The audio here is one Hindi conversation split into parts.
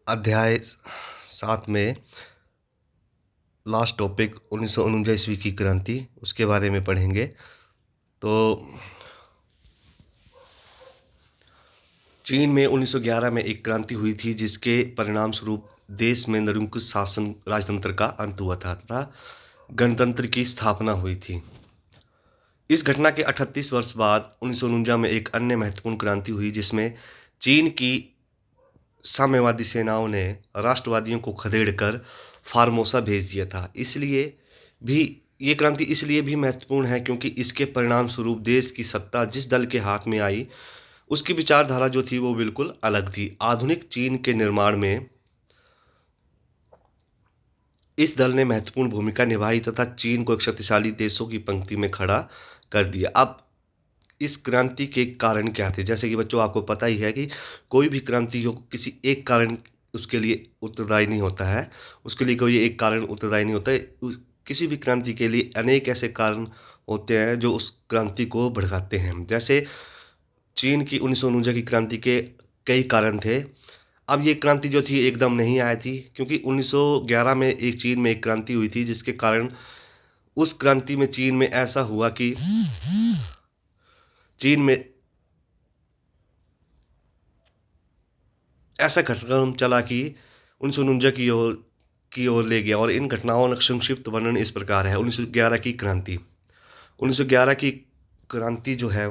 अध्याय 7 में लास्ट टॉपिक 1949 ईस्वी की क्रांति, उसके बारे में पढ़ेंगे। तो चीन में 1911 में एक क्रांति हुई थी, जिसके परिणाम स्वरूप देश में निरंकुश शासन राजतंत्र का अंत हुआ था तथा गणतंत्र की स्थापना हुई थी। इस घटना के 38 वर्ष बाद 1949 में एक अन्य महत्वपूर्ण क्रांति हुई, जिसमें चीन की साम्यवादी सेनाओं ने राष्ट्रवादियों को खदेड़कर फार्मोसा भेज दिया था। इसलिए भी ये क्रांति इसलिए भी महत्वपूर्ण है क्योंकि इसके परिणाम स्वरूप देश की सत्ता जिस दल के हाथ में आई, उसकी विचारधारा जो थी वो बिल्कुल अलग थी। आधुनिक चीन के निर्माण में इस दल ने महत्वपूर्ण भूमिका निभाई तथा चीन को एक शक्तिशाली देशों की पंक्ति में खड़ा कर दिया। अब इस क्रांति के कारण क्या थे? जैसे कि बच्चों, आपको पता ही है कि कोई भी क्रांति हो, किसी एक कारण उसके लिए उत्तरदायी नहीं होता है। उसके लिए कोई एक कारण उत्तरदायी नहीं होता है। किसी भी क्रांति के लिए अनेक ऐसे कारण होते हैं जो उस क्रांति को भड़काते हैं। जैसे चीन की 1949 की क्रांति के कई कारण थे। अब ये क्रांति जो थी एकदम नहीं आई थी, क्योंकि 1911 में एक चीन में एक क्रांति हुई थी, जिसके कारण उस क्रांति में चीन में ऐसा हुआ कि चीन में ऐसा घटनाक्रम चला कि 1949 की ओर ले गया। और इन घटनाओं का संक्षिप्त वर्णन इस प्रकार है। 1911 की क्रांति 1911 की क्रांति जो है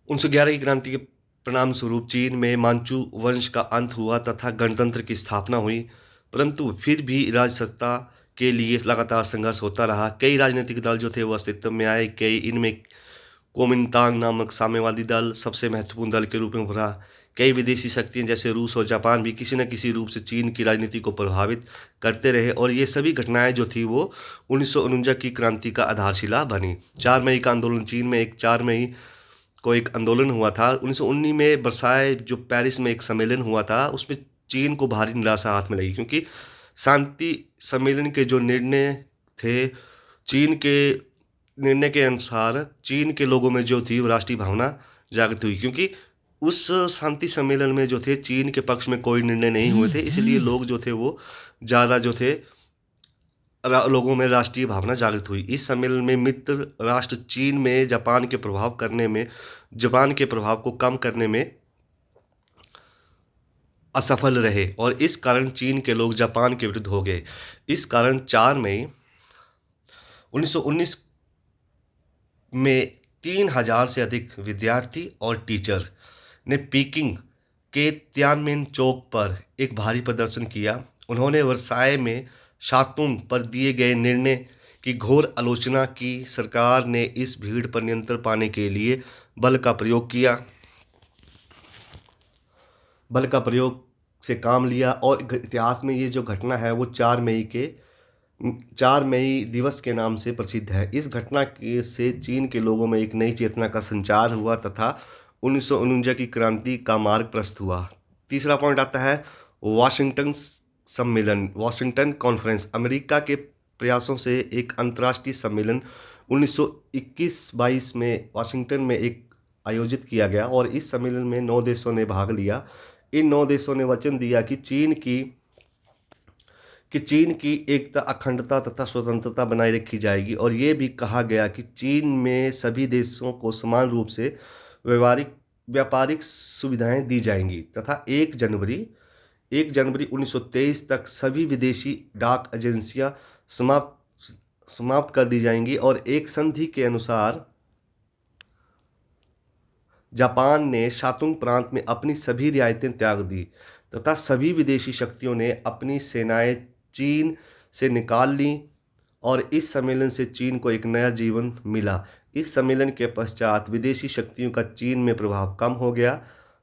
1911 की क्रांति के परिणाम स्वरूप चीन में मांचू वंश का अंत हुआ तथा गणतंत्र की स्थापना हुई। परंतु फिर भी राजसत्ता के लिए लगातार संघर्ष होता रहा। कई राजनीतिक दल जो थे वो अस्तित्व में आए। कई इनमें कोमिंतांग नामक साम्यवादी दल सबसे महत्वपूर्ण दल के रूप में उभरा। कई विदेशी शक्तियां जैसे रूस और जापान भी किसी न किसी रूप से चीन की राजनीति को प्रभावित करते रहे, और ये सभी घटनाएं जो थी वो 1949 की क्रांति का आधारशिला बनी। 4 मई का आंदोलन चीन में 4 मई को एक आंदोलन हुआ था। 1919 में वर्साय जो पेरिस में एक सम्मेलन हुआ था, उसमें चीन को भारी निराशा हाथ में लगी, क्योंकि शांति सम्मेलन के जो निर्णय थे, चीन के निर्णय के अनुसार चीन के लोगों में जो थी वो राष्ट्रीय भावना जागृत हुई। क्योंकि उस शांति सम्मेलन में जो थे चीन के पक्ष में कोई निर्णय नहीं हुए थे, इसलिए लोग जो थे वो ज़्यादा जो थे लोगों में राष्ट्रीय भावना जागृत हुई। इस सम्मेलन में मित्र राष्ट्र चीन में जापान के प्रभाव को कम करने में असफल रहे, और इस कारण चीन के लोग जापान के विरुद्ध हो गए। इस कारण 4 मई 1919 में 3000 से अधिक विद्यार्थी और टीचर ने पीकिंग के तियानमेन चौक पर एक भारी प्रदर्शन किया। उन्होंने वर्साय में शातुंग पर दिए गए निर्णय की घोर आलोचना की। सरकार ने इस भीड़ पर नियंत्रण पाने के लिए बल का प्रयोग किया। बल का प्रयोग से काम लिया, और इतिहास में ये जो घटना है वो 4 मई दिवस के नाम से प्रसिद्ध है। इस घटना के से चीन के लोगों में एक नई चेतना का संचार हुआ तथा 1949 की क्रांति का मार्ग प्रशस्त हुआ। तीसरा पॉइंट आता है वाशिंगटन कॉन्फ्रेंस। अमेरिका के प्रयासों से एक अंतर्राष्ट्रीय सम्मेलन 1921-22 में वाशिंगटन में एक आयोजित किया गया, और इस सम्मेलन में 9 देशों ने भाग लिया। इन 9 देशों ने वचन दिया कि चीन की एकता, अखंडता तथा स्वतंत्रता बनाए रखी जाएगी, और ये भी कहा गया कि चीन में सभी देशों को समान रूप से व्यापारिक सुविधाएं दी जाएंगी तथा 1 जनवरी 1923 तक सभी विदेशी डाक एजेंसियां समाप्त कर दी जाएंगी। और एक संधि के अनुसार जापान ने शातुंग प्रांत में अपनी सभी रियायतें त्याग दी तथा सभी विदेशी शक्तियों ने अपनी सेनाएं चीन से निकाल लीं, और इस सम्मेलन से चीन को एक नया जीवन मिला। इस सम्मेलन के पश्चात विदेशी शक्तियों का चीन में प्रभाव कम हो गया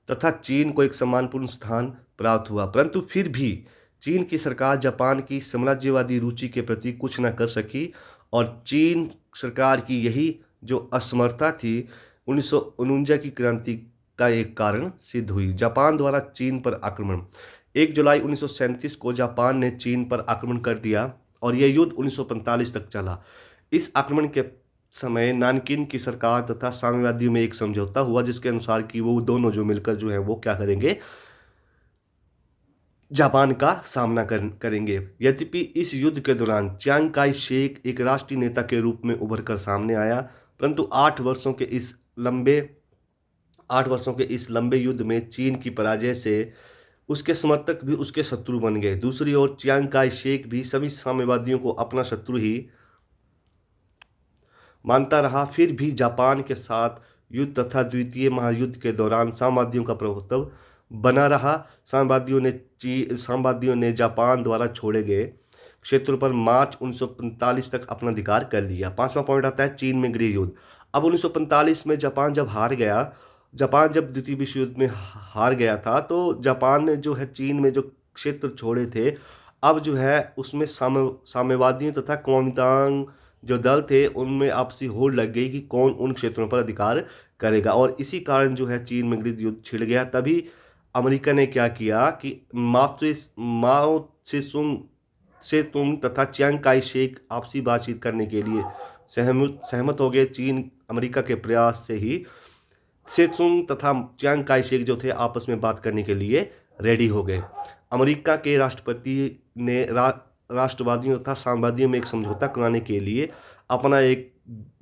तथा चीन को एक सम्मानपूर्ण स्थान प्राप्त हुआ। परंतु फिर भी चीन की सरकार जापान की साम्राज्यवादी रुचि के प्रति कुछ न कर सकी, और चीन सरकार की यही जो असमर्थता थी 1949 की क्रांति का एक कारण सिद्ध हुई। जापान द्वारा चीन पर आक्रमण। 1 जुलाई 1937 को जापान ने चीन पर आक्रमण कर दिया, और यह युद्ध 1945 तक चला। इस आक्रमण के समय नानकिन की सरकार तथा साम्यवादियों में एक समझौता हुआ, जिसके अनुसार कि वो दोनों जो मिलकर जो है वो क्या करेंगे, जापान का सामना करेंगे। यद्यपि इस युद्ध के दौरान चियांग काई शेक एक राष्ट्रीय नेता के रूप में उभर कर सामने आया, परंतु 8 वर्षों के इस लंबे युद्ध में चीन की पराजय से उसके समर्थक भी उसके शत्रु बन गए। दूसरी ओर चियांग काई शेक भी सभी साम्यवादियों को अपना शत्रु ही मानता रहा। फिर भी जापान के साथ युद्ध तथा द्वितीय महायुद्ध के दौरान साम्यवादियों का प्रभुत्व बना रहा। साम्यवादियों ने जापान द्वारा छोड़े गए क्षेत्रों पर मार्च 1945 तक अपना अधिकार कर लिया। पांचवा पॉइंट आता है चीन में गृह युद्ध। अब 1945 में जापान जब द्वितीय विश्व युद्ध में हार गया था, तो जापान ने जो है चीन में जो क्षेत्र छोड़े थे, अब जो है उसमें साम्यवादियों तथा कुओमिंतांग जो दल थे उनमें आपसी होड़ लग गई कि कौन उन क्षेत्रों पर अधिकार करेगा, और इसी कारण जो है चीन में गृह युद्ध छिड़ गया। तभी अमेरिका ने क्या किया कि माओ से तुंग तथा चियांग काई शेक आपसी बातचीत करने के लिए सहमत हो गए। चीन अमेरिका के प्रयास से ही सेतसुंग तथा चियांग काई शेक जो थे आपस में बात करने के लिए रेडी हो गए। अमेरिका के राष्ट्रपति ने राष्ट्रवादियों तथा साम्यवादियों में एक समझौता कराने के लिए अपना एक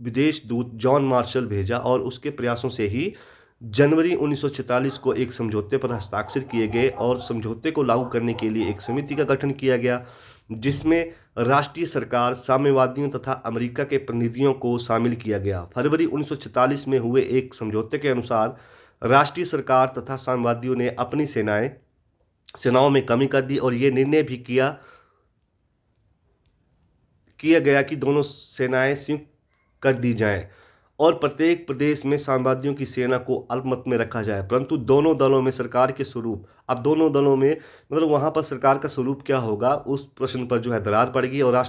विदेश दूत जॉन मार्शल भेजा, और उसके प्रयासों से ही जनवरी 1946 को एक समझौते पर हस्ताक्षर किए गए और समझौते को लागू करने के लिए एक समिति का गठन किया गया, जिसमें राष्ट्रीय सरकार, साम्यवादियों तथा अमेरिका के प्रतिनिधियों को शामिल किया गया। फरवरी 1946 में हुए एक समझौते के अनुसार राष्ट्रीय सरकार तथा साम्यवादियों ने अपनी सेनाओं में कमी कर दी, और ये निर्णय भी किया गया कि दोनों सेनाएं संयुक्त कर दी जाएं और प्रत्येक प्रदेश में साम्यवादियों की सेना को अल्पमत में रखा जाए। परंतु दोनों दलों में सरकार के स्वरूप, अब दोनों दलों में मतलब वहां पर सरकार का स्वरूप क्या होगा, उस प्रश्न पर जो है दरार पड़ गई, और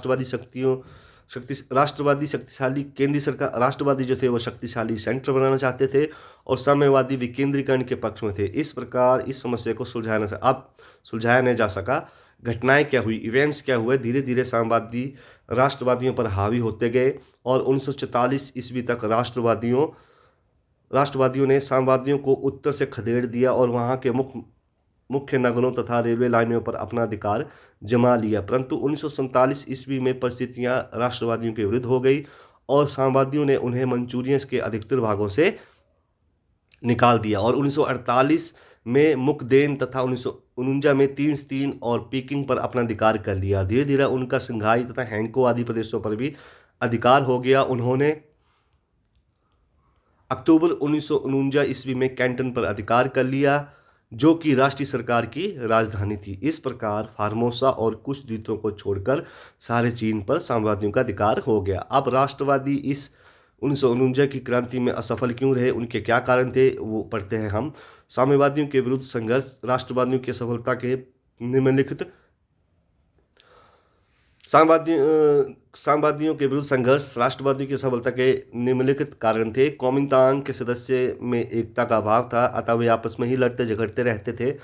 शक्तिशाली केंद्रीय सरकार, राष्ट्रवादी जो थे वो शक्तिशाली सेंटर बनाना चाहते थे, और साम्यवादी विकेंद्रीकरण के पक्ष में थे। इस प्रकार इस समस्या को सुलझाया नहीं जा सका। घटनाएं क्या हुई, इवेंट्स क्या हुए, धीरे धीरे साम्यवादी राष्ट्रवादियों पर हावी होते गए, और 1944 ईस्वी तक राष्ट्रवादियों ने साम्यवादियों को उत्तर से खदेड़ दिया और वहां के मुख्य नगरों तथा रेलवे लाइनों पर अपना अधिकार जमा लिया। परंतु 1947 ईस्वी में परिस्थितियां राष्ट्रवादियों के विरुद्ध हो गई, और साम्यवादियों ने उन्हें मंचूरियन के अधिकतर भागों से निकाल दिया, और 1948 में मुकदेन तथा 1949 में तीन और पीकिंग पर अपना अधिकार कर लिया। धीरे धीरे उनका संघाई तथा हैंको आदि प्रदेशों पर भी अधिकार हो गया। उन्होंने अक्टूबर 1949 ईस्वी में कैंटन पर अधिकार कर लिया, जो कि राष्ट्रीय सरकार की राजधानी थी। इस प्रकार फार्मोसा और कुछ द्वीपों को छोड़कर सारे चीन पर साम्राज्यों का अधिकार हो गया। अब राष्ट्रवादी इस 1949 की क्रांति में असफल क्यों रहे, उनके क्या कारण थे, वो पढ़ते हैं हम। साम्यवादियों के विरुद्ध संघर्ष, राष्ट्रवादियों की सफलता के निम्नलिखित साम्यवादियों के विरुद्ध संघर्ष, राष्ट्रवादियों की सफलता के निम्नलिखित कारण थे। कुओमिंतांग के सदस्य में एकता का अभाव था, अतः वे आपस में ही लड़ते झगड़ते रहते थे।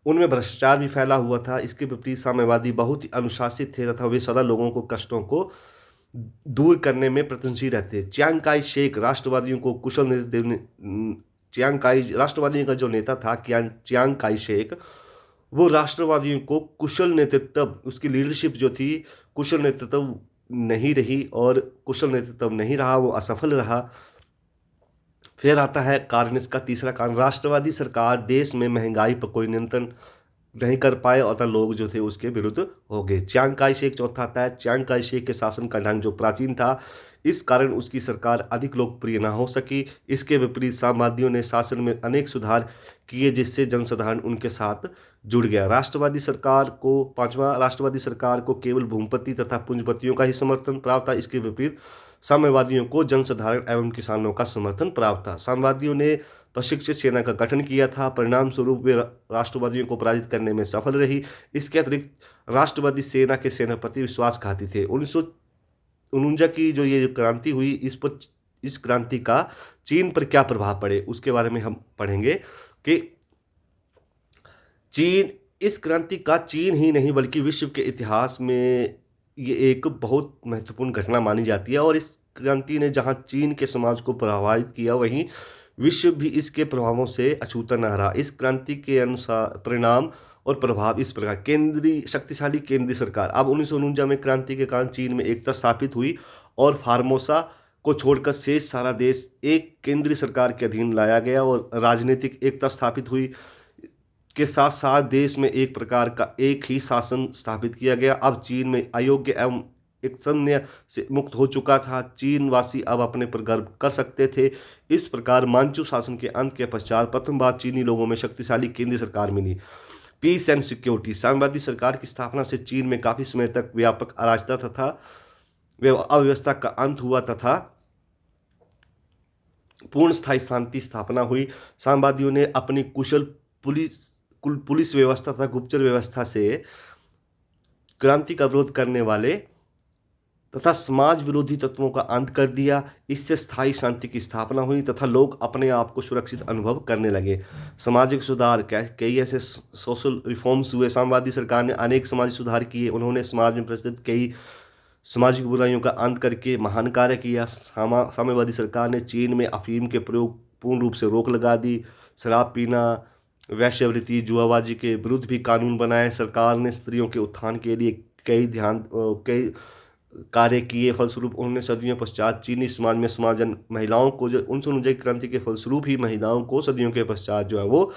उनमें भ्रष्टाचार भी फैला हुआ था। इसके विपरीत साम्यवादी बहुत ही अनुशासित थे तथा वे सदा लोगों को कष्टों को दूर करने में प्रयत्नशील रहते। चियांग काई शेक राष्ट्रवादियों को कुशल नेतृत्व राष्ट्रवादियों का जो नेता था चियांग काई शेक, वो राष्ट्रवादियों को कुशल नेतृत्व, उसकी लीडरशिप जो थी कुशल नेतृत्व नहीं रही, और कुशल नेतृत्व नहीं रहा, वो असफल रहा। फिर आता है कारण, इसका तीसरा कारण, राष्ट्रवादी सरकार देश में महंगाई पर कोई नियंत्रण नहीं कर पाए, और लोग जो थे उसके विरुद्ध हो गए। चियांग काई शेक चौथा आता है। चियांग काई शेक के शासन का ढंग जो प्राचीन था, इस कारण उसकी सरकार अधिक लोकप्रिय न हो सकी। इसके विपरीत साम्यवादियों ने शासन में अनेक सुधार किए, जिससे जनसाधारण उनके साथ जुड़ गया। राष्ट्रवादी सरकार को केवल भूमिपति तथा पूंजीपतियों का ही समर्थन प्राप्त था। इसके विपरीत साम्यवादियों को जनसाधारण एवं किसानों का समर्थन प्राप्त था। साम्यवादियों ने प्रशिक्षित सेना का गठन किया था, परिणाम स्वरूप वे राष्ट्रवादियों को पराजित करने में सफल रही। इसके अतिरिक्त राष्ट्रवादी सेना के सेनापति विश्वासघाती थे। 1949 की जो ये क्रांति हुई, इस क्रांति का चीन पर क्या प्रभाव पड़े, उसके बारे में हम पढ़ेंगे कि इस क्रांति का चीन ही नहीं बल्कि विश्व के इतिहास में ये एक बहुत महत्वपूर्ण घटना मानी जाती है। और इस क्रांति ने जहां चीन के समाज को प्रभावित किया, वहीं विश्व भी इसके प्रभावों से अछूता न रहा। इस क्रांति के अनुसार परिणाम और प्रभाव इस प्रकार। केंद्रीय शक्तिशाली केंद्रीय सरकार। अब 1949 में क्रांति के कारण चीन में एकता स्थापित हुई और फार्मोसा को छोड़कर शेष सारा देश एक केंद्रीय सरकार के अधीन लाया गया और राजनीतिक एकता स्थापित हुई। के साथ साथ देश में एक प्रकार का एक ही शासन स्थापित किया गया। अब चीन में अयोग्य एवं एक सैन्य से मुक्त हो चुका था। चीन वासी अब अपने पर गर्व कर सकते थे। इस प्रकार मांचू शासन के अंत के पश्चात प्रथम बार चीनी लोगों में शक्तिशाली केंद्रीय सरकार मिली। Piece and security. साम्यवादी सरकार की स्थापना से चीन में काफी समय तक व्यापक अराजकता तथा अव्यवस्था का अंत हुआ तथा पूर्ण स्थायी शांति स्थापना हुई। साम्यवादियों ने अपनी कुशल पुलिस व्यवस्था तथा गुप्तचर व्यवस्था से क्रांति का विरोध करने वाले तथा समाज विरोधी तत्वों का अंत कर दिया। इससे स्थायी शांति की स्थापना हुई तथा लोग अपने आप को सुरक्षित अनुभव करने लगे। सामाजिक सुधार। कई ऐसे सोशल रिफॉर्म्स हुए। साम्यवादी सरकार ने अनेक सामाजिक सुधार किए। उन्होंने समाज में प्रचलित कई सामाजिक बुराइयों का अंत करके महान कार्य किया। साम्यवादी सरकार ने चीन में अफीम के प्रयोग पूर्ण रूप से रोक लगा दी। शराब पीना, वेश्यावृत्ति, जुआबाजी के विरुद्ध भी कानून बनाए। सरकार ने स्त्रियों के उत्थान के लिए कई कार्य किए। फलस्वरूप उन्होंने सदियों पश्चात चीनी समाज में महिलाओं को जो 1949 क्रांति के फलस्वरूप ही महिलाओं को सदियों के पश्चात जो है वो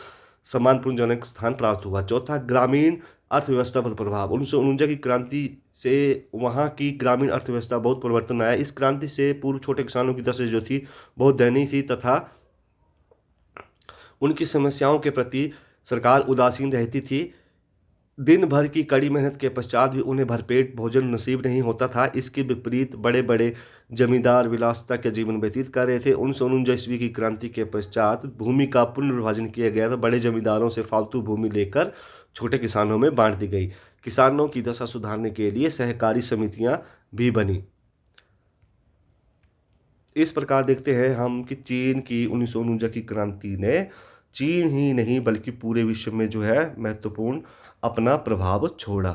सम्मानपूर्वक स्थान प्राप्त हुआ। चौथा, ग्रामीण अर्थव्यवस्था पर प्रभाव। 1949 की क्रांति से वहाँ की ग्रामीण अर्थव्यवस्था बहुत परिवर्तन आया। इस क्रांति से पूर्व छोटे किसानों की दशा जो थी बहुत दयनीय थी तथा उनकी समस्याओं के प्रति सरकार उदासीन रहती थी। दिन भर की कड़ी मेहनत के पश्चात भी उन्हें भरपेट भोजन नसीब नहीं होता था। इसके विपरीत बड़े बड़े जमींदार विलासिता के जीवन व्यतीत कर रहे थे। 1949 ईस्वी की क्रांति के पश्चात भूमि का पुनर्विभाजन किया गया था। बड़े जमींदारों से फालतू भूमि लेकर छोटे किसानों में बांट दी गई। किसानों की दशा सुधारने के लिए सहकारी समितियां भी बनी। इस प्रकार देखते हैं हम कि चीन की 1949 की क्रांति ने चीन ही नहीं बल्कि पूरे विश्व में जो है महत्वपूर्ण अपना प्रभाव छोड़ा।